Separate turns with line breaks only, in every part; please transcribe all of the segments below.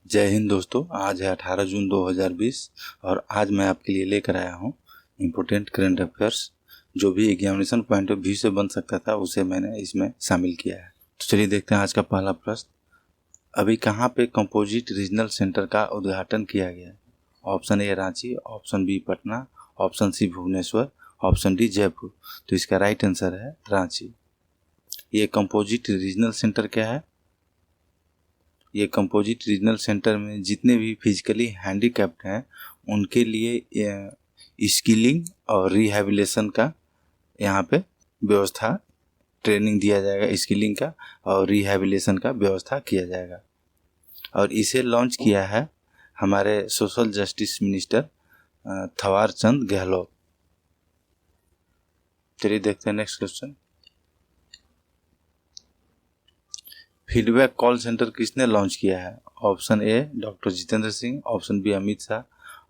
जय हिंद दोस्तों। आज है 18 जून 2020 और आज मैं आपके लिए लेकर आया हूँ इम्पोर्टेंट करंट अफेयर्स। जो भी एग्जामिनेशन पॉइंट ऑफ व्यू से बन सकता था उसे मैंने इसमें शामिल किया है। तो चलिए देखते हैं आज का पहला प्रश्न। अभी कहाँ पे कंपोजिट रीजनल सेंटर का उद्घाटन किया गया है? Option A Ranchi, option B Patna, option C Bhubaneswar, option D Jaipur. तो इसका राइट आंसर है रांची। ये कंपोजिट रीजनल सेंटर क्या है? ये कंपोजिट रीजनल सेंटर में जितने भी फिजिकली हैंडीकैप्ड हैं उनके लिए स्किलिंग और रिहैबिलिटेशन का यहाँ पे व्यवस्था, ट्रेनिंग दिया जाएगा, स्किलिंग का और रिहैबिलिटेशन का व्यवस्था किया जाएगा। और इसे लॉन्च किया है हमारे social justice minister Thawar Chand Gehlot. चलिए देखते हैं next question. Feedback call centre किसने लॉन्च किया है? Option A doctor Jitendra Singh, option B Amit Shah,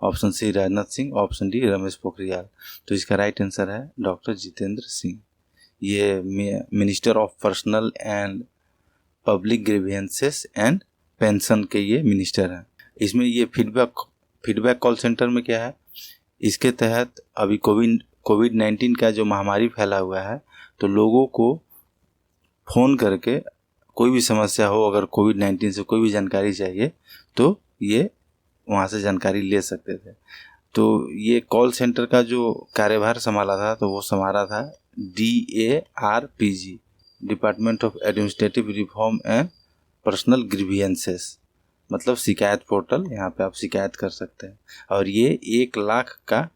option C Rajnath Singh, option D Ramesh Pokhriyal. तो इसका राइट आंसर है डॉक्टर जितेंद्र सिंह। ये minister of personnel and public grievances and pension के ये मिनिस्टर हैं। इसमें ये फीडबैक कॉल सेंटर में क्या है, इसके तहत अभी कोविड-19 का जो महामारी फैला हुआ है तो लोगों को फ़ोन करके कोई भी समस्या हो, अगर कोविड-19 से कोई भी जानकारी चाहिए तो ये वहाँ से जानकारी ले सकते थे। तो ये कॉल सेंटर का जो कार्यभार संभाला था तो वो संभाला था DARPG, department of administrative reform and personal grievances, मतलब शिकायत पोर्टल। यहाँ पे आप शिकायत कर सकते हैं। और ये 1 लाख का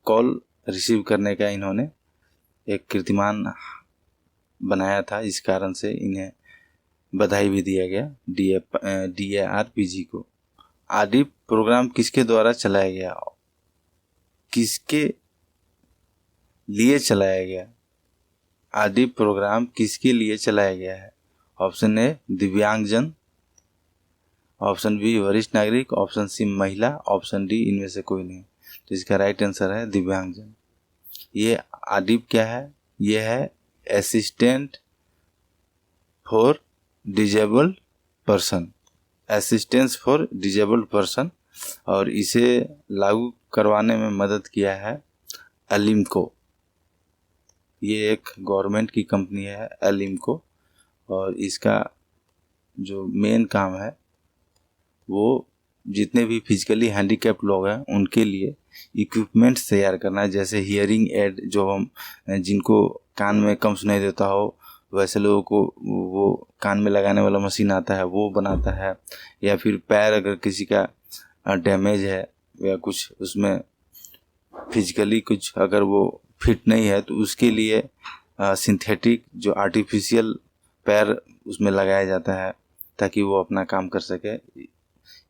कॉल रिसीव करने का इन्होंने एक कीर्तिमान बनाया था। इस कारण से इन्हें बधाई भी दिया गया DARPG को। आदि प्रोग्राम किसके द्वारा चलाया गया? किसके लिए चलाया गया? आदि प्रोग्राम किसके लिए चलाया गया है? ऑप्शन ए दिव्यांगजन, ऑप्शन बी वरिष्ठ नागरिक, ऑप्शन सी महिला, ऑप्शन डी इनमें से कोई नहीं। तो इसका राइट आंसर है दिव्यांगजन। ये आदिप क्या है? ये है assistant for disabled person, assistance for disabled person. और इसे लागू करवाने में मदद किया है अलिम्को। ये एक गवर्नमेंट की कंपनी है अलिम्को, और इसका जो मेन काम है वो जितने भी फिजिकली हैंडीकैप्ड लोग हैं उनके लिए इक्विपमेंट्स तैयार करना है। जैसे हियरिंग एड, जो हम जिनको कान में कम सुनाई देता हो वैसे लोगों को वो कान में लगाने वाला मशीन आता है वो बनाता है। या फिर पैर अगर किसी का डैमेज है या कुछ उसमें फिजिकली कुछ अगर वो फिट नहीं है तो उसके लिए सिंथेटिक जो आर्टिफिशियल पैर उसमें लगाया जाता है ताकि वो अपना काम कर सके।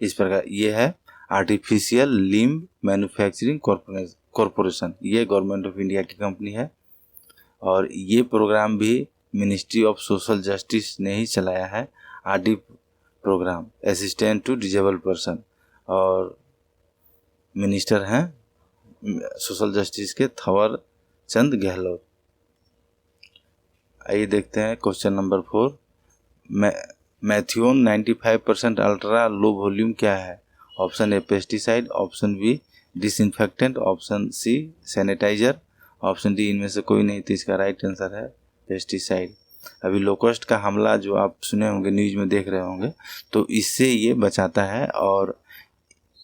इस प्रकार ये है आर्टिफिशियल लिम्ब मैन्युफैक्चरिंग कॉरपोरेशन। ये गवर्नमेंट ऑफ इंडिया की कंपनी है और ये प्रोग्राम भी मिनिस्ट्री ऑफ सोशल जस्टिस ने ही चलाया है। RD programme, assistant to disable person, और मिनिस्टर हैं सोशल जस्टिस के थवर चंद गहलोत। आइए देखते हैं क्वेश्चन नंबर 4। मैथ्योन 95% अल्ट्रा लो वॉल्यूम क्या है? Option A pesticide, option B disinfectant, option C sanitizer, option D इनमें से कोई नहीं। तो इसका राइट आंसर है पेस्टिसाइड। अभी लोकस्ट का हमला जो आप सुने होंगे, न्यूज में देख रहे होंगे, तो इससे ये बचाता है। और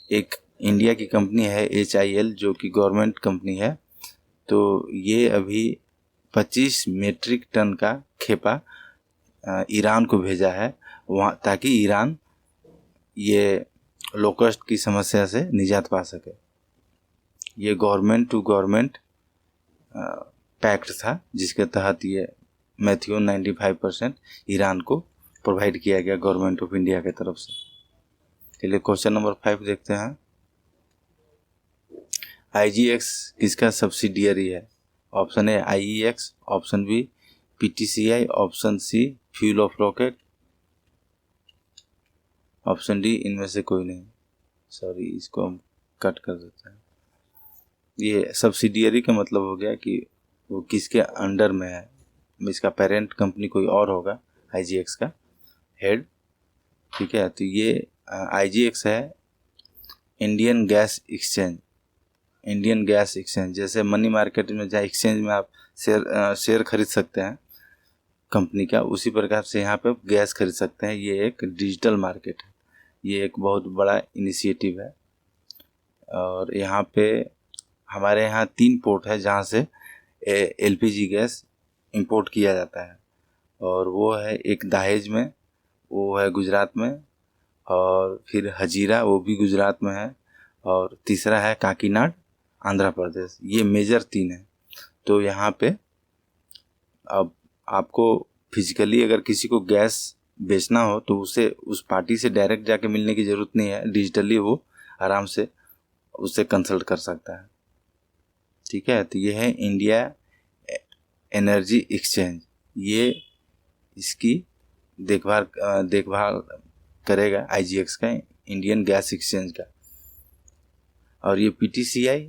एक इंडिया की कंपनी है HIL जो कि गवर्नमेंट कंपनी है, तो ये अभी 25 मीट्रिक टन का खेपा ईरान को भेजा है वहाँ, ताकि ईरान ये लोकस्ट की समस्या से निजात पा सके। ये गवर्नमेंट टू गवर्नमेंट पैक्ट था जिसके तहत ये मैथ्योन 95% ईरान को प्रोवाइड किया गया गवर्नमेंट ऑफ इंडिया की तरफ से। चलिए क्वेश्चन नंबर 5 देखते हैं। IGX किसका सब्सिडियरी है? Option A IEX, option B PTCI, option C fuel of rocket, option D इनमें से कोई नहीं। सॉरी, इसको हम कट कर देते हैं। ये सब्सिडियरी का मतलब हो गया कि वो किसके अंडर में है। इसका पेरेंट कंपनी कोई और होगा IGX का हेड, ठीक है। तो ये IGX है Indian gas exchange. Indian gas exchange जैसे मनी मार्केट में जहाँ एक्सचेंज में आप शेयर खरीद सकते हैं कंपनी का, उसी प्रकार से यहाँ पे गैस खरीद सकते हैं। ये एक डिजिटल मार्केट है, ये एक बहुत बड़ा इनिशिएटिव है। और यहाँ पे हमारे यहाँ 3 पोर्ट है जहाँ से LPG गैस इंपोर्ट किया जाता है, और वो है एक दहेज में, वो है गुजरात में, और फिर हजीरा वो भी गुजरात में है, और तीसरा है काकीनाड आंध्र प्रदेश। ये मेजर 3 है। तो यहाँ पे अब आपको फिजिकली अगर किसी को गैस बेचना हो तो उसे उस पार्टी से डायरेक्ट जाके मिलने की ज़रूरत नहीं है, डिजिटली वो आराम से उससे कंसल्ट कर सकता है। ठीक है, तो ये है इंडिया एनर्जी एक्सचेंज, ये इसकी देखभाल करेगा IGX का, इंडियन गैस एक्सचेंज का। और ये PTCI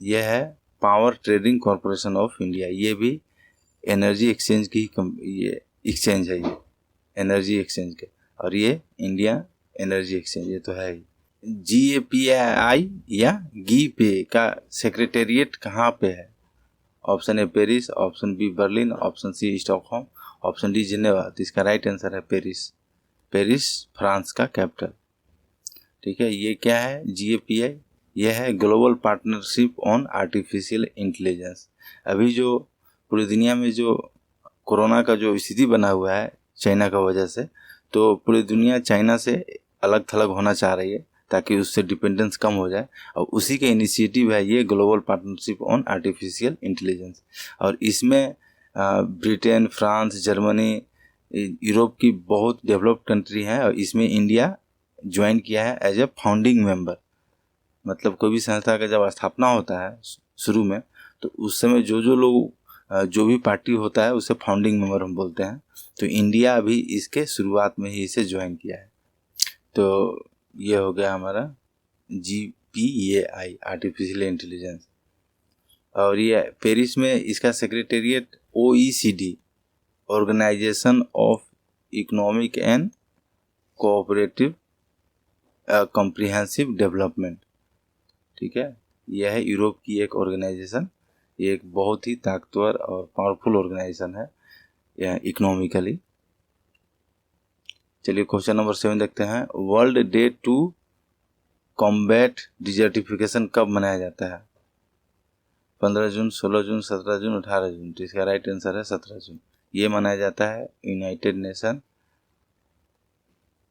ये है power trading corporation of India, ये भी एनर्जी एक्सचेंज की ये एक्सचेंज है, ये एनर्जी एक्सचेंज के। और ये इंडिया एनर्जी एक्सचेंज ये तो है ही। GAPI या GPE का सेक्रेटेरिएट कहाँ पे है? Option A Paris, option B Berlin, option C Stockholm, option D Geneva. तो इसका राइट आंसर है पेरिस। पेरिस फ्रांस का कैपिटल। ठीक है, ये क्या है GAPI? ये है global partnership on artificial intelligence. अभी जो पूरी दुनिया में जो कोरोना का जो स्थिति बना हुआ है चाइना का वजह से, तो पूरी दुनिया चाइना से अलग थलग होना चाह रही है ताकि उससे डिपेंडेंस कम हो जाए, और उसी का इनिशिएटिव है ये global partnership on artificial intelligence. और इसमें ब्रिटेन, फ्रांस, जर्मनी, यूरोप की बहुत डेवलप्ड कंट्री हैं, और इसमें इंडिया ज्वाइन किया है एज ए फाउंडिंग मेंबर। मतलब कोई भी संस्था का जब स्थापना होता है शुरू में, तो उस समय जो लोग जो भी पार्टी होता है उसे फाउंडिंग मेंबर हम बोलते हैं। तो इंडिया अभी इसके शुरुआत में ही इसे ज्वाइन किया है। तो ये हो गया हमारा GPAI आर्टिफिशियल इंटेलिजेंस। और ये पेरिस में इसका secretariat OECD organisation of economic and cooperative comprehensive development. ठीक है, यह है यूरोप की एक ऑर्गेनाइजेशन, ये एक बहुत ही ताकतवर और पावरफुल ऑर्गेनाइजेशन है यह इकोनॉमिकली। चलिए क्वेश्चन नंबर 7 देखते हैं। World day to combat desertification कब मनाया जाता है? 15 जून, 16 जून, 17 जून, 18 जून। तो इसका राइट आंसर है 17 जून। ये मनाया जाता है United nation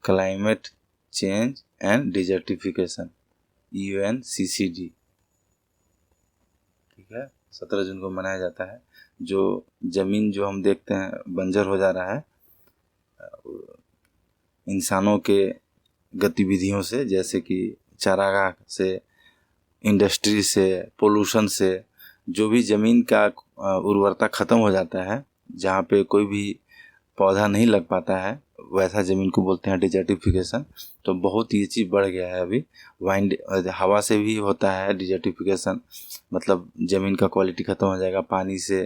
climate change and desertification, UNCCD। ठीक है, 17 जून को मनाया जाता है। जो ज़मीन जो हम देखते हैं बंजर हो जा रहा है इंसानों के गतिविधियों से, जैसे कि चारागाह से, इंडस्ट्री से, पोल्यूशन से, जो भी ज़मीन का उर्वरता ख़त्म हो जाता है, जहाँ पे कोई भी पौधा नहीं लग पाता है, वैसा ज़मीन को बोलते हैं डिजर्टिफिकेशन। तो बहुत ये चीज़ बढ़ गया है अभी। वाइंड हवा से भी होता है डिजर्टिफिकेशन, मतलब ज़मीन का क्वालिटी ख़त्म हो जाएगा, पानी से,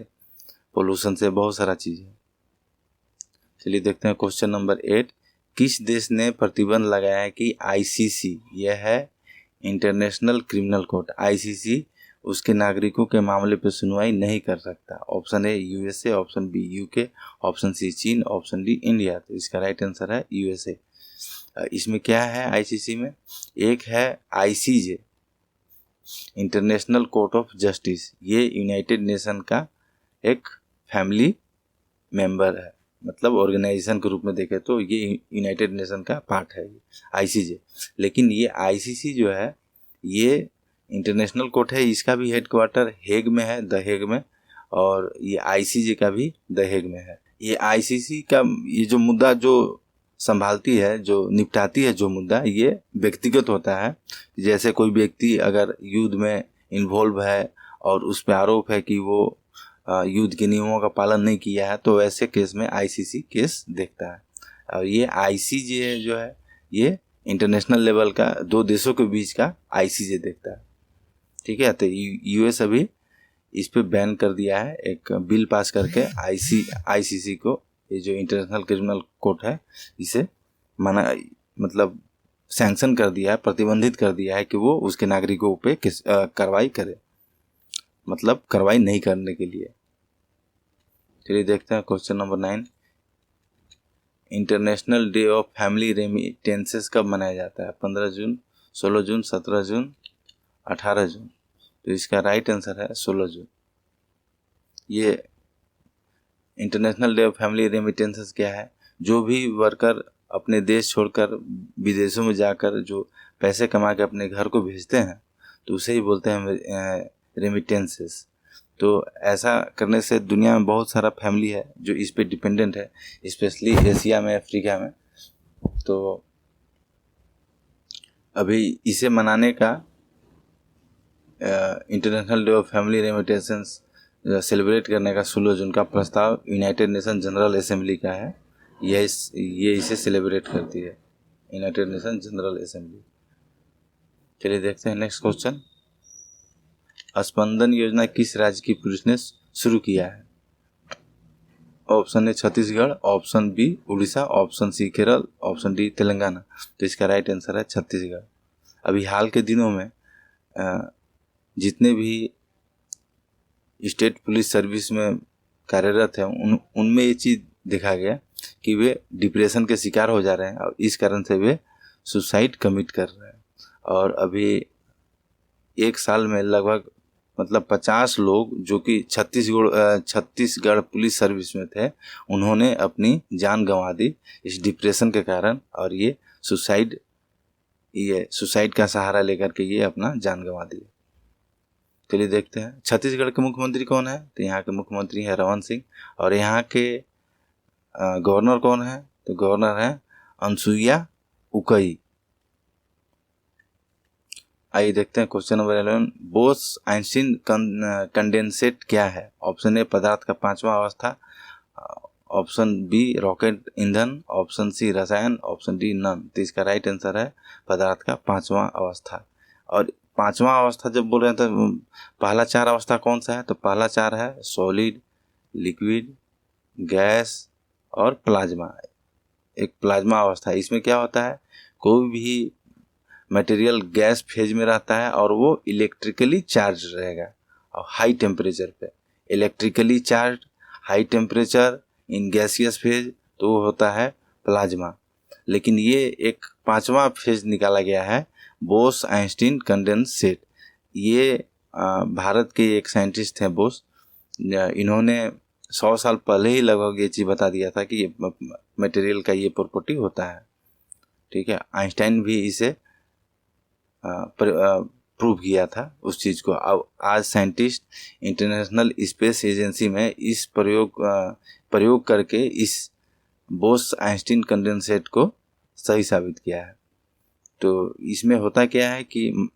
पोल्यूशन से, बहुत सारा चीज़ है। चलिए देखते हैं क्वेश्चन नंबर 8। किस देश ने प्रतिबंध लगाया है कि ICC, यह है इंटरनेशनल क्रिमिनल कोर्ट, ICC उसके नागरिकों के मामले पर सुनवाई नहीं कर सकता? Option A USA, option B UK, option C चीन, ऑप्शन डी इंडिया। तो इसका राइट आंसर है USA। इसमें क्या है ICC में? एक है ICJ international court of justice, ये यूनाइटेड नेशन का एक फैमिली मेंबर है, मतलब ऑर्गेनाइजेशन के रूप में देखें तो ये यूनाइटेड नेशन का पार्ट है ICJ। लेकिन ये ICC जो है ये इंटरनेशनल कोर्ट है, इसका भी हेडक्वार्टर हेग में है, द हेग में, और ये ICJ का भी द हेग में है। ये ICC का ये जो मुद्दा जो संभालती है, जो निपटाती है जो मुद्दा, ये व्यक्तिगत होता है। जैसे कोई व्यक्ति अगर युद्ध में इन्वॉल्व है और उस पर आरोप है कि वो युद्ध के नियमों का पालन नहीं किया है, तो ऐसे केस में ICC केस देखता है। और ये ICJ जो है ये इंटरनेशनल लेवल का, 2 देशों के बीच का ICJ देखता है। ठीक है, तो US अभी इस पे बैन कर दिया है, एक बिल पास करके ICC को, ये जो इंटरनेशनल क्रिमिनल कोर्ट है, इसे मना, मतलब सैंक्शन कर दिया है, प्रतिबंधित कर दिया है कि वो उसके नागरिकों पे कार्रवाई करे, मतलब कार्रवाई नहीं करने के लिए। चलिए देखते हैं question number 9। International day of family remittances कब मनाया जाता है? 15 जून, 16 जून, 17 जून, 18 जून। तो इसका राइट आंसर है 16 जून। ये international day of family remittances क्या है? जो भी वर्कर अपने देश छोड़कर विदेशों में जाकर जो पैसे कमा के अपने घर को भेजते हैं तो उसे ही बोलते हैं रेमिटेंसेस। तो ऐसा करने से दुनिया में बहुत सारा फैमिली है जो इस पे डिपेंडेंट है, स्पेशली एशिया में, अफ्रीका में। तो अभी इसे मनाने का international day of family remittances celebrate करने का 16 जून का प्रस्ताव यूनाइटेड नेशन जनरल असेंबली का है। ये इसे सेलिब्रेट करती है, यूनाइटेड नेशन जनरल असेंबली। चलिए देखते हैं नेक्स्ट क्वेश्चन। स्पंदन योजना किस राज्य की पुलिस ने शुरू किया है? Option A Chhattisgarh, option B Orissa, option C Kerala, option D Telangana. तो इसका राइट आंसर है छत्तीसगढ़। अभी हाल के दिनों में जितने भी स्टेट पुलिस सर्विस में कार्यरत हैं उनमें ये चीज़ देखा गया कि वे डिप्रेशन के शिकार हो जा रहे हैं और इस कारण से वे सुसाइड कमिट कर रहे हैं। और अभी एक साल में लगभग मतलब 50 लोग जो कि छत्तीसगढ़ पुलिस सर्विस में थे, उन्होंने अपनी जान गंवा दी इस डिप्रेशन के कारण। और ये सुसाइड का सहारा लेकर के ये अपना जान गंवा दिए। चलिए देखते हैं छत्तीसगढ़ के मुख्यमंत्री कौन है? तो यहाँ के मुख्यमंत्री है रमन सिंह। और यहाँ के गवर्नर कौन है? तो गवर्नर है अनसुईया उकई। आइए देखते हैं question number 11। Bose Einstein condensate क्या है? ऑप्शन ए पदार्थ का पांचवा अवस्था, ऑप्शन बी रॉकेट ईंधन, ऑप्शन सी रसायन, ऑप्शन डी नन। तो इसका राइट आंसर है पदार्थ का पांचवा अवस्था। और पांचवा अवस्था जब बोल रहे हैं तो पहला 4 अवस्था कौन सा है? तो पहला 4 है सॉलिड, लिक्विड, गैस और प्लाज्मा। एक प्लाज्मा अवस्था है, इसमें क्या होता है, कोई भी मटेरियल गैस फेज में रहता है और वो इलेक्ट्रिकली चार्ज रहेगा और हाई टेम्परेचर पे। Electrically charge, high temperature in gaseous phase, तो वो होता है प्लाज्मा। लेकिन ये एक पांचवा फेज निकाला गया है, बोस आइंस्टीन कंडेंसेट। ये भारत के एक साइंटिस्ट हैं बोस, इन्होंने 100 साल पहले ही लगभग ये चीज़ बता दिया था कि ये मटेरियल का ये प्रॉपर्टी होता है। ठीक है, आइंस्टाइन भी इसे प्रूव किया था उस चीज़ को। अब आज साइंटिस्ट इंटरनेशनल स्पेस एजेंसी में इस प्रयोग करके इस बोस आइंस्टीन कंडेंसेट को सही साबित किया है। तो इसमें होता क्या है कि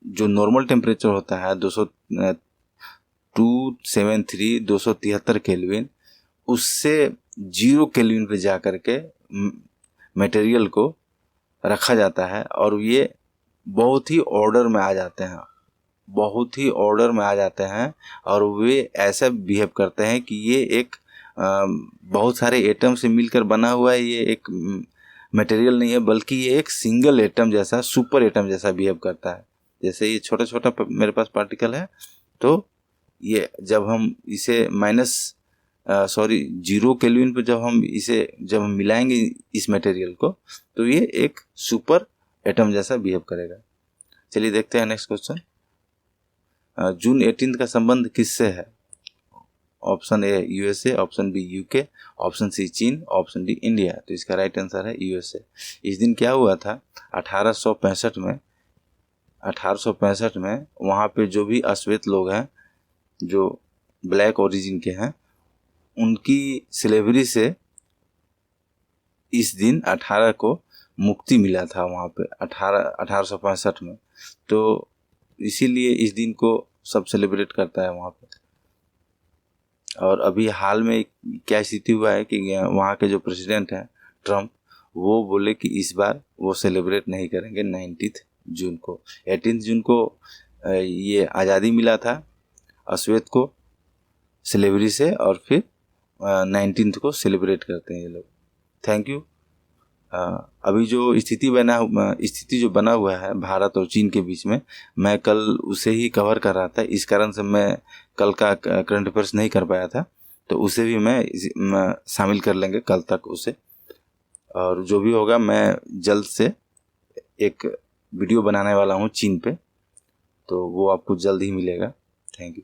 जो नॉर्मल टेम्परेचर होता है 273 केल्विन, उससे 0 केल्विन पे जा कर के मटेरियल को रखा जाता है और ये बहुत ही ऑर्डर में आ जाते हैं, बहुत ही ऑर्डर में आ जाते हैं। और वे ऐसा बिहेव करते हैं कि ये एक बहुत सारे एटम से मिलकर बना हुआ है, ये एक मटेरियल नहीं है बल्कि ये एक सिंगल एटम जैसा, सुपर एटम जैसा बिहेव करता है। जैसे ये छोटा छोटा मेरे पास पार्टिकल है, तो ये जब हम इसे 0 केल्विन पे जब हम मिलाएंगे इस मटेरियल को, तो ये एक सुपर एटम जैसा बिहेव करेगा। चलिए देखते हैं नेक्स्ट क्वेश्चन। जून 18 का संबंध किससे है? Option A USA, option B UK, option C चीन, ऑप्शन डी इंडिया। तो इसका राइट आंसर है यूएसए। इस दिन क्या हुआ था 1865 में वहाँ पे जो भी अश्वेत लोग हैं, जो ब्लैक ओरिजिन के हैं, उनकी स्लेवरी से इस दिन 18 को मुक्ति मिला था वहाँ पे 1865 में। तो इसीलिए इस दिन को सब सेलिब्रेट करता है वहाँ पे। और अभी हाल में क्या स्थिति हुआ है कि वहाँ के जो प्रेसिडेंट हैं ट्रम्प, वो बोले कि इस बार वो सेलिब्रेट नहीं करेंगे 19 जून को। 18 जून को ये आज़ादी मिला था अश्वेत को स्लेवरी से, और फिर 19 को सेलिब्रेट करते हैं ये लोग। Thank you. अभी जो स्थिति जो बना हुआ है भारत और चीन के बीच में, मैं कल उसे ही कवर कर रहा था। इस कारण से मैं कल का करंट अफेयर्स नहीं कर पाया था, तो उसे भी मैं शामिल कर लेंगे कल तक उसे। और जो भी होगा मैं जल्द से एक वीडियो बनाने वाला हूँ चीन पे, तो वो आपको जल्द ही मिलेगा। Thank you.